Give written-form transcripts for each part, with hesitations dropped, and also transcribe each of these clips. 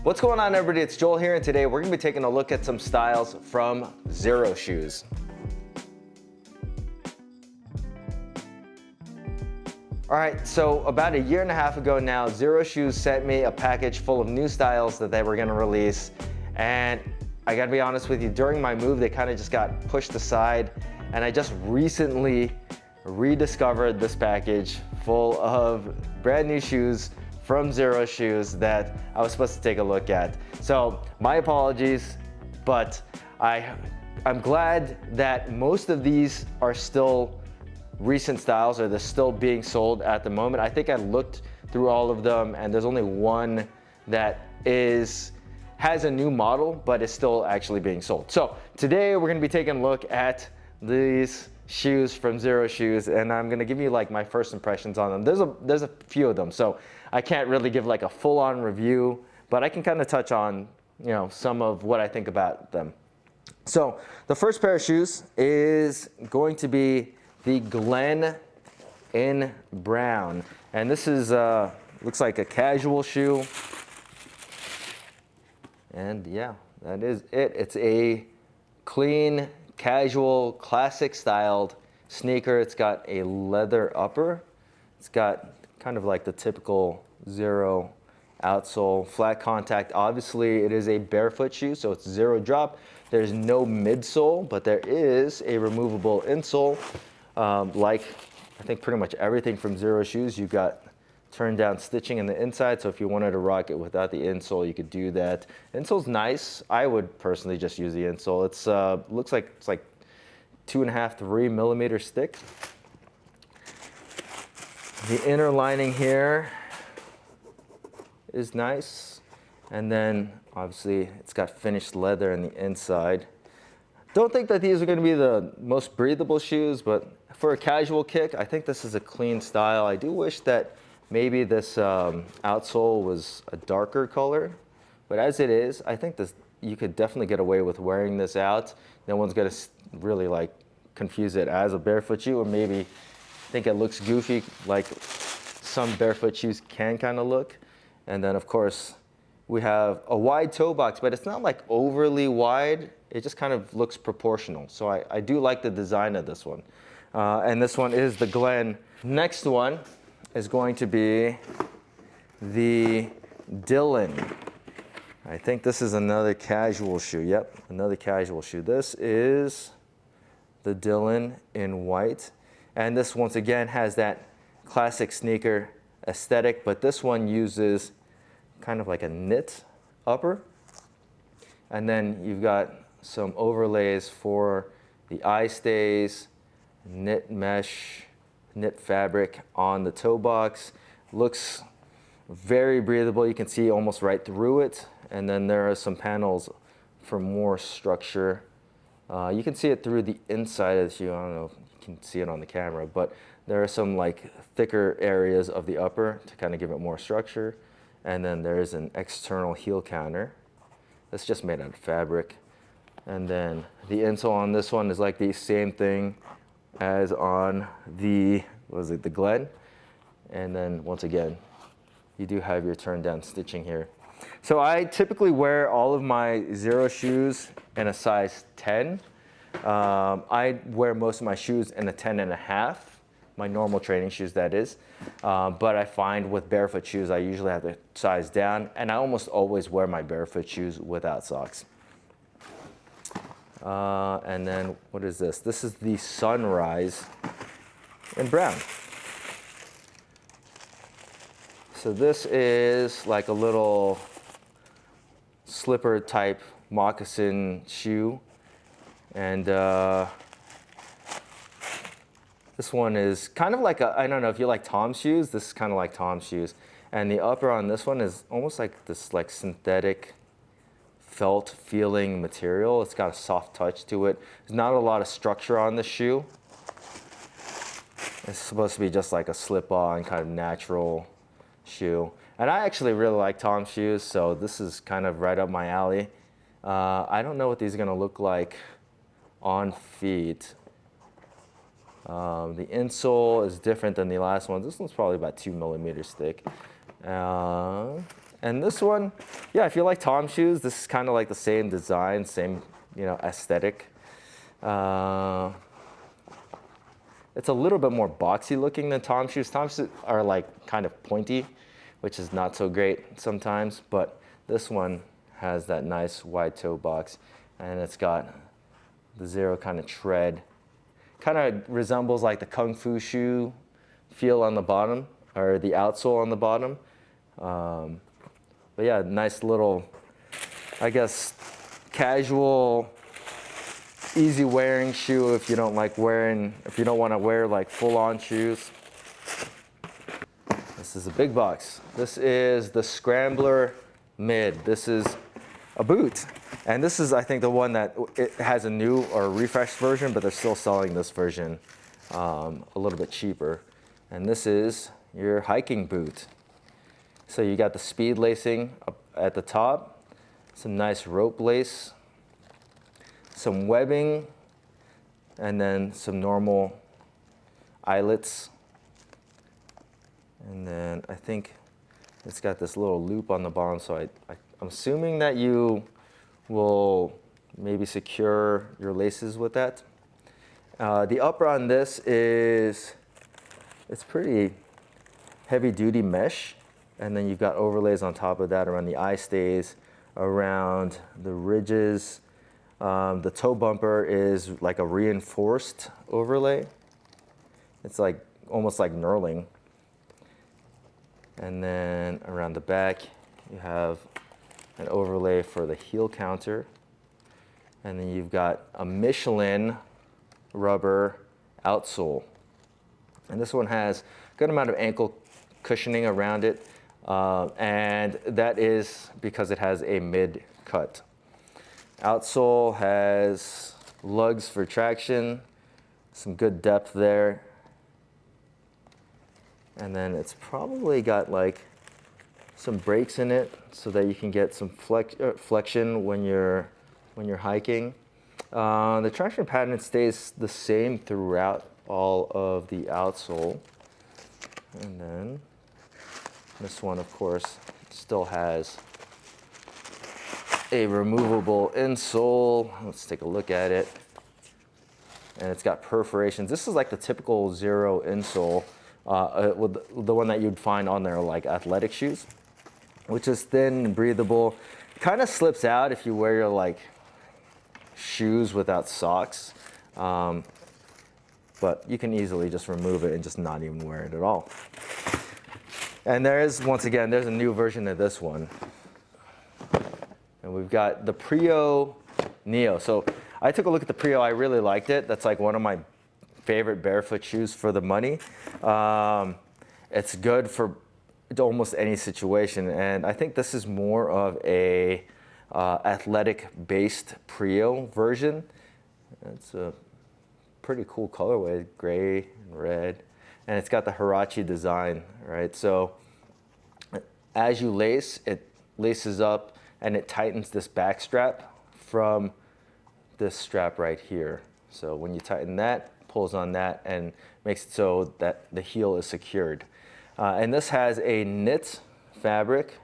What's going on, everybody? It's Joel here, and today we're going to be taking a look at some styles from Xero shoes. All right, so about a year and a half ago now, Xero shoes sent me a package full of new styles that they were going to release, and I got to be honest with you, during my move, they kind of just got pushed aside, and I just recently rediscovered this package full of brand new shoes from Xero shoes that I was supposed to take a look at. So my apologies, but I'm glad that most of these are still recent styles, or they're still being sold at the moment. I think I looked through all of them, and there's only one that has a new model, but is still actually being sold. So today we're gonna be taking a look at these shoes from Xero shoes, and I'm gonna give you like my first impressions on them. There's a few of them, so I can't really give like a full-on review, but I can kind of touch on, you know, some of what I think about them. So the first pair of shoes is going to be the Glen in brown, and this is looks like a casual shoe, and yeah, that is it. It's a clean, casual, classic styled sneaker. It's got a leather upper. It's got kind of like the typical Xero outsole, flat contact. Obviously it is a barefoot shoe, so it's Xero drop. There's no midsole, but there is a removable insole. Like I think pretty much everything from Xero shoes, you've got turn down stitching in the inside, so if you wanted to rock it without the insole, you could do that. Insole's nice. I would personally just use the insole. It's looks like it's like 2.5 to 3 millimeters thick. The inner lining here is nice, and then obviously it's got finished leather in the inside. Don't think that these are going to be the most breathable shoes, but for a casual kick, I think this is a clean style. I do wish that maybe this outsole was a darker color, but as it is, I think this, you could definitely get away with wearing this out. No one's gonna really like confuse it as a barefoot shoe, or maybe think it looks goofy like some barefoot shoes can kind of look. And then of course, we have a wide toe box, but it's not like overly wide. It just kind of looks proportional. So I do like the design of this one. And this one is the Glen. Next one is going to be the Dillon. I think this is another casual shoe. Yep, another casual shoe. This is the Dillon in white. And this once again has that classic sneaker aesthetic, but this one uses kind of like a knit upper. And then you've got some overlays for the eye stays, knit mesh, knit fabric on the toe box. Looks very breathable. You can see almost right through it. And then there are some panels for more structure. You can see it through the inside of the shoe. I don't know if you can see it on the camera, but there are some like thicker areas of the upper to kind of give it more structure. And then there's an external heel counter that's just made out of fabric. And then the insole on this one is like the same thing as on the, the Glen. And then once again, you do have your turn down stitching here. So I typically wear all of my Xero shoes in a size 10. I wear most of my shoes in a 10.5, my normal training shoes that is. But I find with barefoot shoes, I usually have to size down, and I almost always wear my barefoot shoes without socks. And then what is this? This is the Sunrise in brown. So this is like a little slipper type moccasin shoe. And this one is kind of like I don't know if you like Tom's shoes, this is kind of like Tom's shoes. And the upper on this one is almost like this like synthetic felt feeling material. It's got a soft touch to it. There's not a lot of structure on the shoe. It's supposed to be just like a slip-on kind of natural shoe. And I actually really like Tom's shoes, so this is kind of right up my alley. I don't know what these are gonna look like on feet. The insole is different than the last one. This one's probably about 2 millimeters thick. And this one, yeah, if you like Tom shoes, this is kind of like the same design, same, aesthetic. It's a little bit more boxy looking than Tom shoes. Tom shoes are like kind of pointy, which is not so great sometimes, but this one has that nice wide toe box, and it's got the Xero kind of tread. Kind of resembles like the Kung Fu shoe feel on the bottom, or the outsole on the bottom. But yeah, nice little, I guess, casual, easy wearing shoe if you don't want to wear like full on shoes. This is a big box. This is the Scrambler Mid. This is a boot. And this is, I think, the one that it has a new or refreshed version, but they're still selling this version a little bit cheaper. And this is your hiking boot. So you got the speed lacing up at the top, some nice rope lace, some webbing, and then some normal eyelets. And then I think it's got this little loop on the bottom, so I'm assuming that you will maybe secure your laces with that. The upper on this it's pretty heavy duty mesh, and then you've got overlays on top of that around the eye stays, around the ridges. The toe bumper is like a reinforced overlay. It's like almost like knurling. And then around the back, you have an overlay for the heel counter. And then you've got a Michelin rubber outsole. And this one has a good amount of ankle cushioning around it. And that is because it has a mid cut. Outsole has lugs for traction, some good depth there. And then it's probably got like some brakes in it so that you can get some flexion when you're hiking. The traction pattern stays the same throughout all of the outsole. And then this one, of course, still has a removable insole. Let's take a look at it. And it's got perforations. This is like the typical Xero insole, with the one that you'd find on their like athletic shoes, which is thin and breathable. Kind of slips out if you wear your like shoes without socks, but you can easily just remove it and just not even wear it at all. And once again, there's a new version of this one. And we've got the Prio Neo. So I took a look at the Prio. I really liked it. That's like one of my favorite barefoot shoes for the money. It's good for almost any situation. And I think this is more of a athletic-based Prio version. It's a pretty cool colorway, gray and red. And it's got the Hirachi design, right? So as you lace, it laces up and it tightens this back strap from this strap right here. So when you tighten that, pulls on that and makes it so that the heel is secured. And this has a knit fabric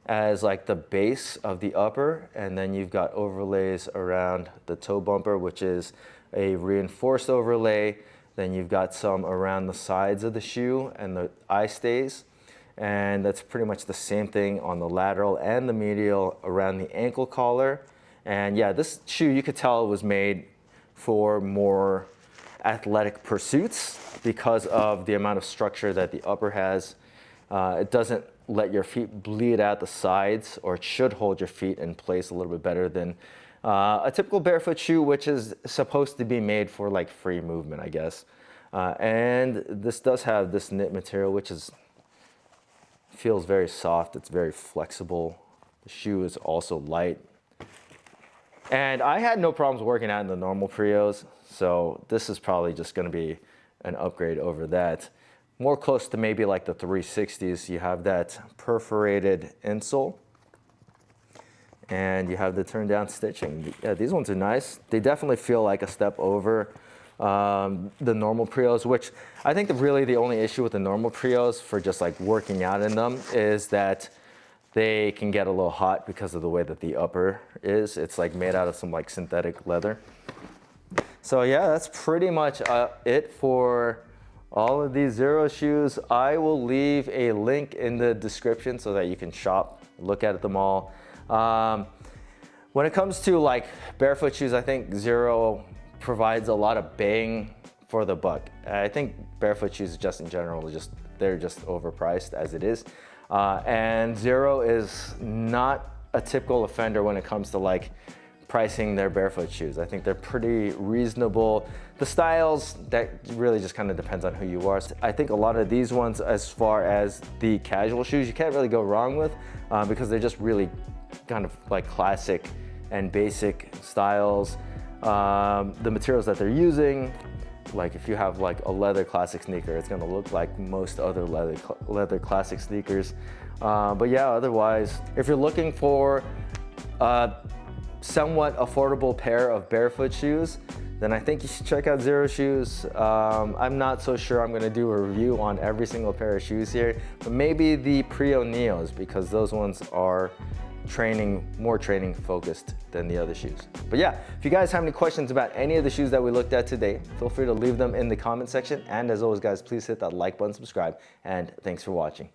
as like the base of the upper, and then you've got overlays around the toe bumper, which is a reinforced overlay. Then you've got some around the sides of the shoe and the eye stays. And that's pretty much the same thing on the lateral and the medial around the ankle collar. And yeah, this shoe, you could tell it was made for more athletic pursuits because of the amount of structure that the upper has. It doesn't let your feet bleed out the sides, or it should hold your feet in place a little bit better than a typical barefoot shoe, which is supposed to be made for like free movement, I guess. And this does have this knit material, which feels very soft. It's very flexible. The shoe is also light. And I had no problems working out in the normal Prios, so this is probably just going to be an upgrade over that. More close to maybe like the 360s. You have that perforated insole, and you have the turn down stitching. Yeah, these ones are nice. They definitely feel like a step over the normal Prios, which I think really the only issue with the normal Prios for just like working out in them is that they can get a little hot because of the way that the upper is. It's like made out of some like synthetic leather. So yeah, that's pretty much it for all of these Xero shoes. I will leave a link in the description so that you can shop, look at them all. When it comes to like barefoot shoes, I think Xero provides a lot of bang for the buck. I think barefoot shoes just in general, they're just overpriced as it is. And Xero is not a typical offender when it comes to like pricing their barefoot shoes. I think they're pretty reasonable. The styles, that really just kind of depends on who you are. I think a lot of these ones, as far as the casual shoes, you can't really go wrong with because they're just really kind of like classic and basic styles. The materials that they're using, like if you have like a leather classic sneaker, it's gonna look like most other leather classic sneakers. But yeah, otherwise, if you're looking for a somewhat affordable pair of barefoot shoes, then I think you should check out Xero shoes. I'm not so sure I'm gonna do a review on every single pair of shoes here, but maybe the Prio Neos, because those ones are more training focused than the other shoes. But yeah, if you guys have any questions about any of the shoes that we looked at today, feel free to leave them in the comment section. And as always guys, please hit that like button, subscribe, and thanks for watching.